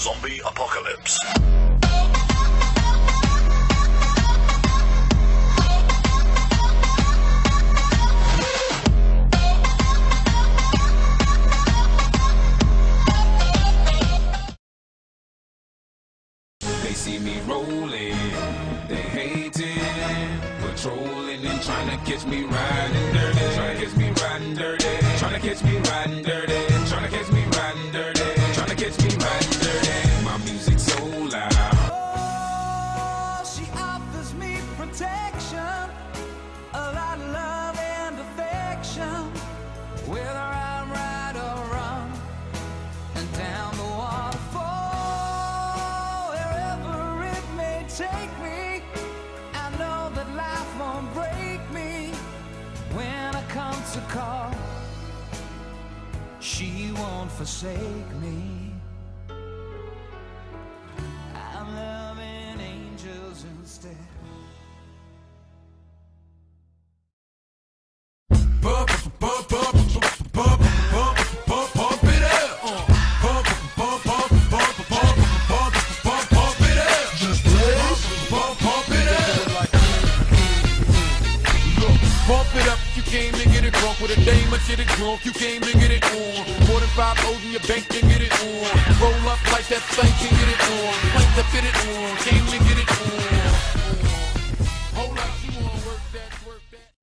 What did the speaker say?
Zombie Apocalypse. They see me rolling, they hating, patrolling and trying to catch me riding dirty, trying to catch me riding dirty, trying to catch me riding dirty, trying to catch me riding dirty, trying to catch me riding dirty. My music so loud. Oh, she offers me protection, a lot of love and affection, whether I'm right or wrong, and down the waterfall, wherever it may take me, I know that life won't break me. When I come to call, she won't forsake me. I'm loving angels instead. Pump it up. Pump it up. Just pump it up. Look, pump it up. You came to get it drunk with a dame, but get it drunk. You came to get it on. More than 5 O's in your bank, can get it on. Roll up like that thing, can get it on. Plank to fit it on. Came to get it on.